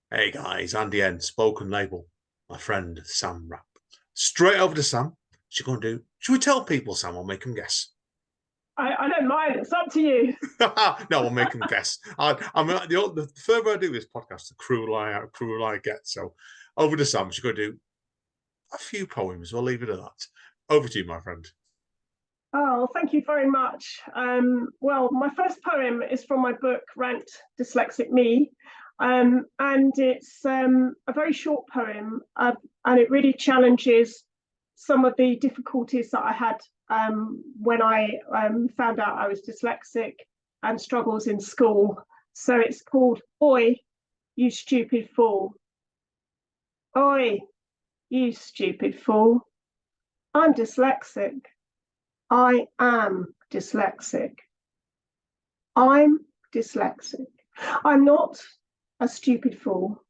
Hey guys, Andy N, spoken label, my friend Sam Rapp. Straight over to Sam. She's going to do. Should we tell people, Sam, or make them guess? I don't mind. It's up to you. No, we'll make them guess. The further I do this podcast, the cruel I get. So over to Sam. She's going to do a few poems. We'll leave it at that. Over to you, my friend. Oh, thank you very much. Well, my first poem is from my book, Rant Dyslexic Me. And it's a very short poem, and it really challenges some of the difficulties that I had when I found out I was dyslexic and struggles in school. So it's called Oi, You Stupid Fool. Oi, you stupid fool. I'm dyslexic. I am dyslexic. I'm dyslexic. I'm not a stupid fool.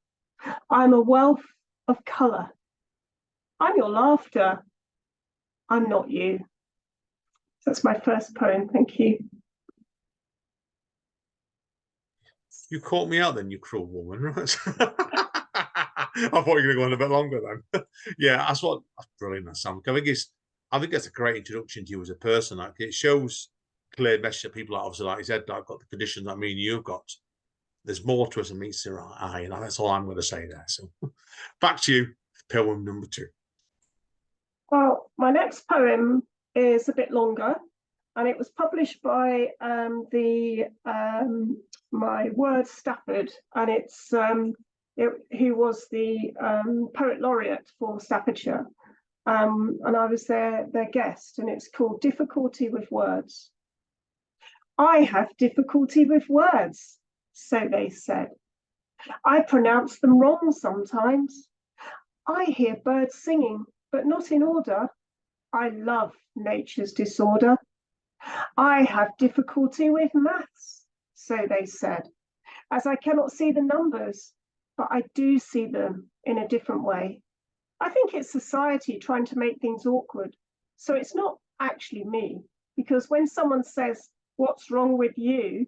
I'm a wealth of colour. I'm your laughter. I'm not you. That's my first poem. Thank you. You caught me out then, you cruel woman. Right? I thought you were going to go on a bit longer then. Yeah, that's brilliant, Sam. I think that's a great introduction to you as a person. Like it shows clear message that people, obviously, like you said, that have got the conditions that me and you've got. There's more to us than meets the eye, and that's all I'm going to say there. So, back to you, poem number two. Well, my next poem is a bit longer, and it was published by the my word Stafford, and who was the poet laureate for Staffordshire, and I was their guest, and it's called Difficulty with Words. I have difficulty with words, so they said. I pronounce them wrong sometimes. I hear birds singing, but not in order. I love nature's disorder. I have difficulty with maths, so they said, as I cannot see the numbers, but I do see them in a different way. I think it's society trying to make things awkward. So it's not actually me, because when someone says, "What's wrong with you?"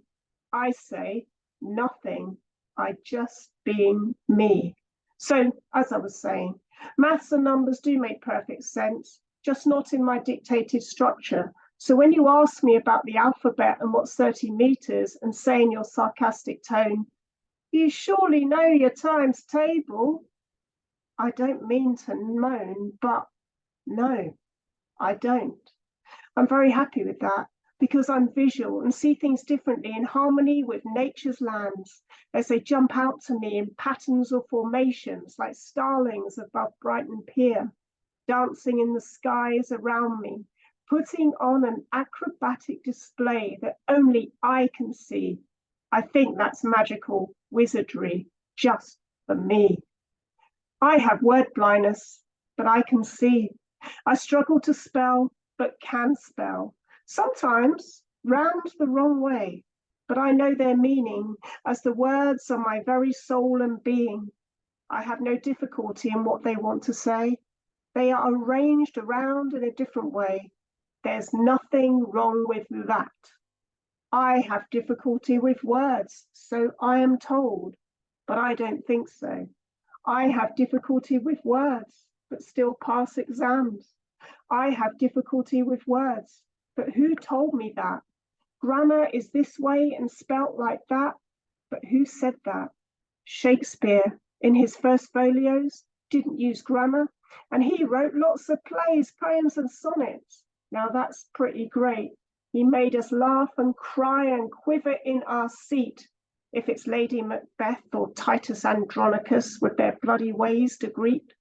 I say, "Nothing. I just being me." So, as I was saying, maths and numbers do make perfect sense, just not in my dictated structure. So when you ask me about the alphabet and what's 30 meters and say in your sarcastic tone, "You surely know your times table," I don't mean to moan, but no, I don't. I'm very happy with that because I'm visual and see things differently in harmony with nature's lands as they jump out to me in patterns or formations like starlings above Brighton Pier, dancing in the skies around me, putting on an acrobatic display that only I can see. I think that's magical wizardry just for me. I have word blindness, but I can see. I struggle to spell, but can spell. Sometimes round the wrong way, but I know their meaning as the words are my very soul and being. I have no difficulty in what they want to say. They are arranged around in a different way. There's nothing wrong with that. I have difficulty with words, so I am told, but I don't think so. I have difficulty with words, but still pass exams. I have difficulty with words, but who told me that? Grammar is this way and spelt like that, but who said that? Shakespeare, in his first folios, didn't use grammar, and he wrote lots of plays, poems, and sonnets. Now that's pretty great. He made us laugh and cry and quiver in our seat, if it's Lady Macbeth or Titus Andronicus with their bloody ways to greet.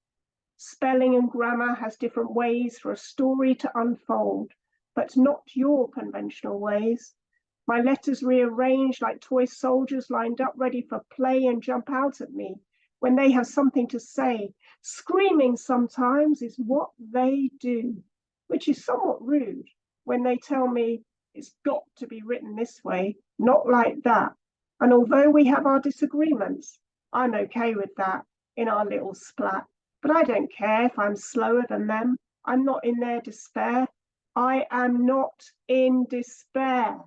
Spelling and grammar has different ways for a story to unfold, but not your conventional ways. My letters rearranged like toy soldiers lined up ready for play and jump out at me when they have something to say. Screaming sometimes is what they do, which is somewhat rude when they tell me it's got to be written this way, not like that. And although we have our disagreements, I'm okay with that in our little splat. But I don't care if I'm slower than them. I'm not in their despair. I am not in despair.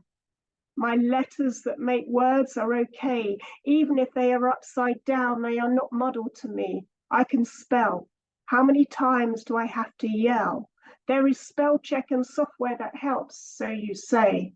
My letters that make words are okay. Even if they are upside down, they are not muddled to me. I can spell. How many times do I have to yell? There is spell check and software that helps, so you say.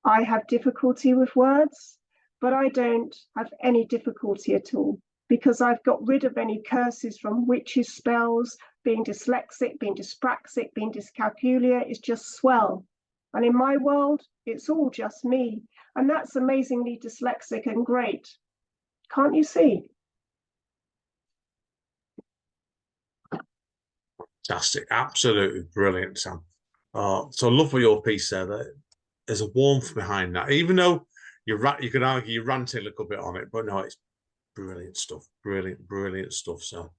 I have difficulty with words, but I don't have any difficulty at all because I've got rid of any curses from witches' spells. Being dyslexic, being dyspraxic, being dyscalculia is just swell. And in my world, it's all just me. And that's amazingly dyslexic and great. Can't you see? Fantastic. Absolutely brilliant, Sam. So I love for your piece there. There's a warmth behind that. Even though you could argue you ranted a little bit on it, but no, it's brilliant stuff. Brilliant stuff. So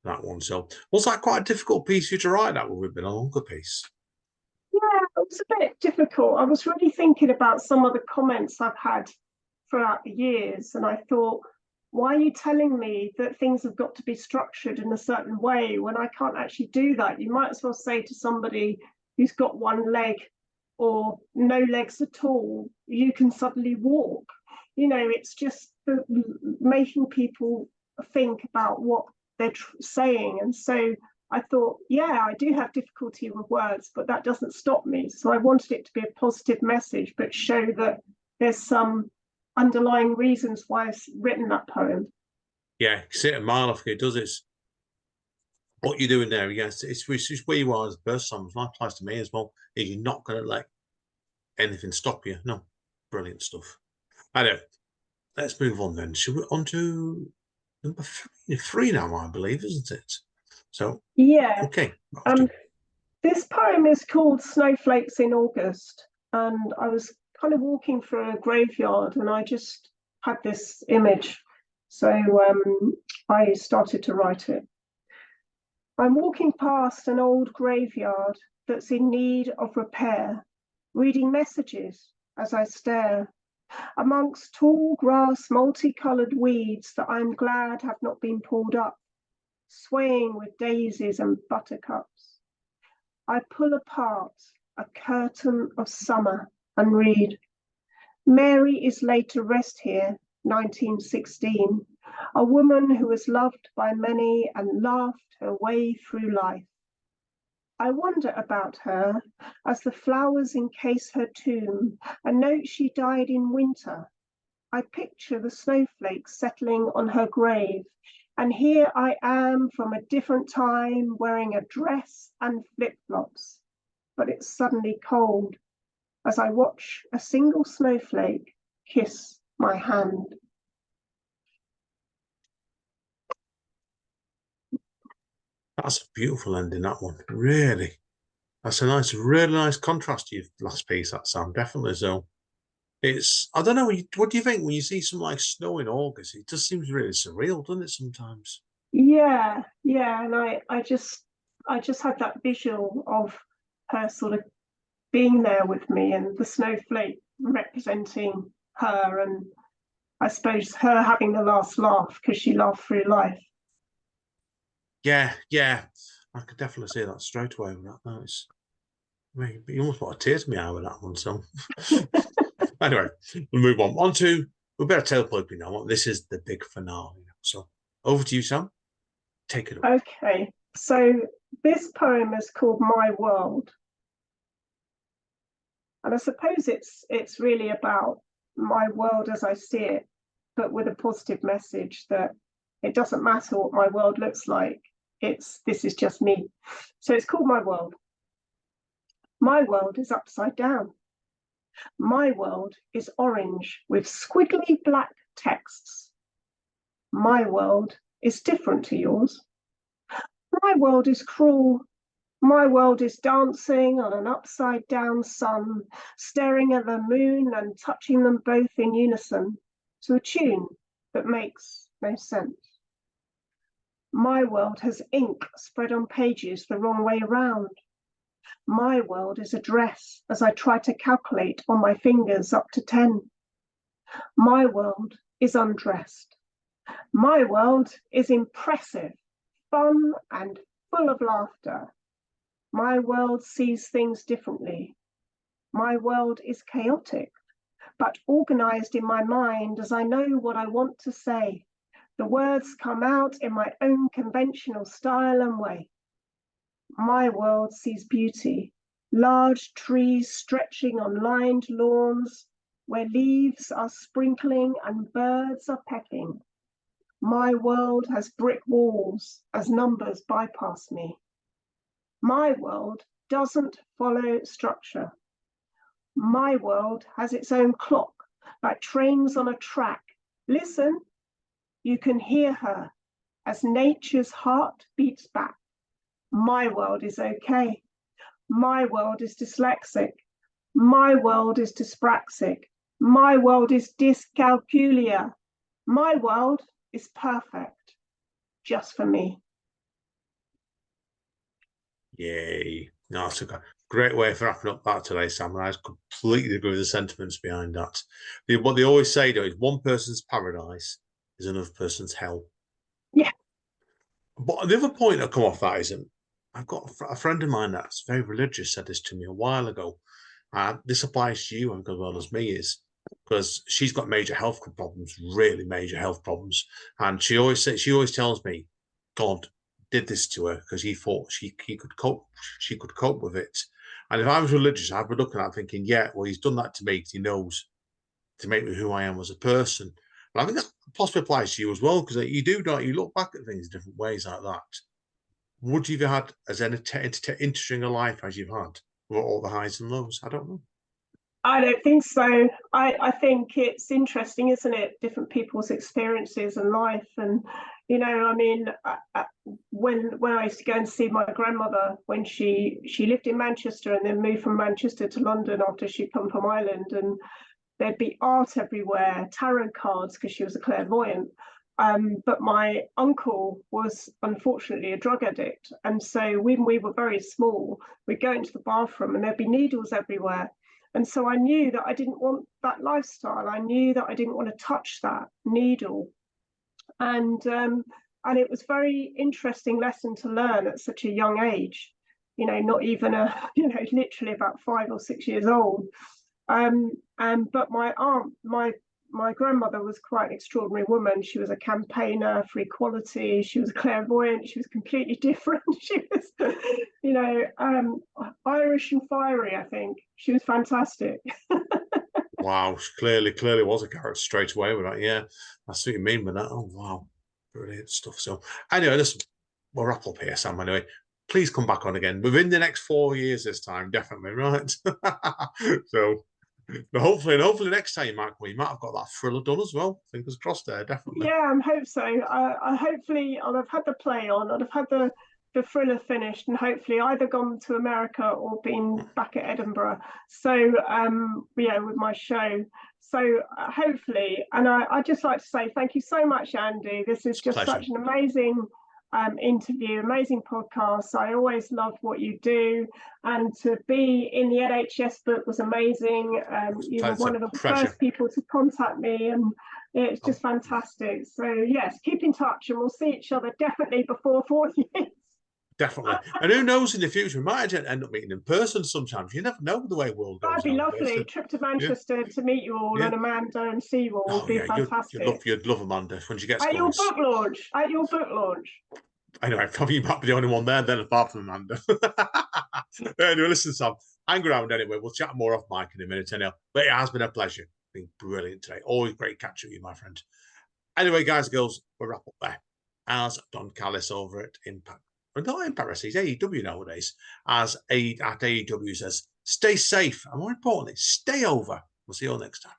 that one. So was that quite a difficult piece for you to write? That would have been a longer piece. Yeah, it was a bit difficult. I was really thinking about some of the comments I've had throughout the years, and I thought, why are you telling me that things have got to be structured in a certain way when I can't actually do that? You might as well say to somebody who's got one leg or no legs at all, you can suddenly walk. You know, it's just making people think about what they're saying. And so I thought, yeah, I do have difficulty with words, but that doesn't stop me. So I wanted it to be a positive message, but show that there's some underlying reasons why I've written that poem. Yeah, sit a mile off it does it. What you're doing there, yes, it's where you are as a person. That applies to me as well. You're not going to let anything stop you. No, brilliant stuff. I know. Let's move on then. Should we on to number three now, I believe, isn't it? So Yeah. okay. This poem is called Snowflakes in August, and I was kind of walking through a graveyard and I just had this image. So I started to write it. I'm walking past an old graveyard that's in need of repair, reading messages as I stare amongst tall grass, multicolored weeds that I'm glad have not been pulled up, swaying with daisies and buttercups. I pull apart a curtain of summer and read, Mary is laid to rest here, 1916, a woman who was loved by many and laughed her way through life. I wonder about her as the flowers encase her tomb, a note she died in winter. I picture the snowflakes settling on her grave, and here I am from a different time wearing a dress and flip-flops, but it's suddenly cold as I watch a single snowflake kiss my hand. That's a beautiful ending, that one. Really. That's a really nice contrast to your last piece, that Sam. Definitely so. It's, I don't know, what do you think when you see something like snow in August? It just seems really surreal, doesn't it, sometimes? Yeah, and I just had that visual of her sort of being there with me and the snowflake representing her, and I suppose her having the last laugh because she laughed through life. Yeah, I could definitely see that straight away with that. No, it's, I mean, you almost put a tear to me eye with that one. So anyway, we'll move on. We better tell people now. This is the big finale. So over to you, Sam. Take it away. Okay, so this poem is called My World. And I suppose it's really about my world as I see it, but with a positive message that it doesn't matter what my world looks like. This is just me. So it's called My World. My world is upside down. My world is orange with squiggly black texts. My world is different to yours. My world is cruel. My world is dancing on an upside down sun, staring at the moon and touching them both in unison to a tune that makes no sense. My world has ink spread on pages the wrong way around. My world is a dress as I try to calculate on my fingers up to 10. My world is undressed. My world is impressive, fun and full of laughter. My world sees things differently. My world is chaotic, but organized in my mind as I know what I want to say. The words come out in my own conventional style and way. My world sees beauty, large trees stretching on lined lawns where leaves are sprinkling and birds are pecking. My world has brick walls as numbers bypass me. My world doesn't follow structure. My world has its own clock, like trains on a track. Listen, you can hear her as nature's heart beats back. My world is okay. My world is dyslexic. My world is dyspraxic. My world is dyscalculia. My world is perfect, just for me. Yay. No, that's a great way of wrapping up that today, Sam. And I completely agree with the sentiments behind that. What they always say, though, is one person's paradise is another person's hell. Yeah. But the other point that come off that isn't, I've got a friend of mine that's very religious said this to me a while ago. This applies to you as well as me, is because she's got major health problems, really major health problems. And she always tells me, God did this to her because he thought she could cope with it. And if I was religious, I'd be looking at it thinking, yeah, well, he's done that to me because he knows to make me who I am as a person. But I think that possibly applies to you as well, because you look back at things different ways like that. Would you have had as interesting a life as you've had with all the highs and lows? I don't know. I don't think so. I think it's interesting, isn't it? Different people's experiences and life. And, you know, I mean, when I used to go and see my grandmother when she lived in Manchester and then moved from Manchester to London after she'd come from Ireland, and there'd be art everywhere, tarot cards, because she was a clairvoyant. But my uncle was unfortunately a drug addict. And so when we were very small, we'd go into the bathroom and there'd be needles everywhere. And so I knew that I didn't want that lifestyle. I knew that I didn't want to touch that needle. And it was very interesting lesson to learn at such a young age, you know, not even literally about 5 or 6 years old. But my grandmother was quite an extraordinary woman. She was a campaigner for equality. She was clairvoyant. She was completely different. She was, Irish and fiery, I think. She was fantastic. Wow, clearly was a character straight away with that. Yeah, that's what you mean with that. Oh, wow. Brilliant stuff. So anyway, we'll wrap up here, Sam, anyway. Please come back on again within the next 4 years this time, definitely, right? So but hopefully next time you might have got that thriller done as well. Fingers crossed there, definitely. Yeah, I hope so. I hopefully I'll have had the play on, I'll have had the thriller finished, and hopefully either gone to America or been back at Edinburgh. So yeah, with my show. So hopefully, and I'd just like to say thank you so much, Andy. This is just such an amazing interview, amazing podcast. I always love what you do, and to be in the NHS book was amazing. You were one of the first people to contact me, and it's just fantastic. So yes, keep in touch, and we'll see each other definitely before 40 years. Definitely. And who knows, in the future, we might end up meeting in person sometimes. You never know the way the world goes. That'd be lovely. Trip to Manchester to meet you all, and Amanda and see you all would be fantastic. You'd love Amanda when she gets at going. At your book launch. Anyway, probably you might be the only one there then, apart from Amanda. Anyway, listen, Sam, hang around anyway. We'll chat more off mic in a minute anyhow. But it has been a pleasure. It's been brilliant today. Always great catch up with you, my friend. Anyway, guys and girls, we'll wrap up there. As Don Callis over at Impact. But not Impact, he's AEW nowadays. At AEW says, stay safe. And more importantly, stay over. We'll see you all next time.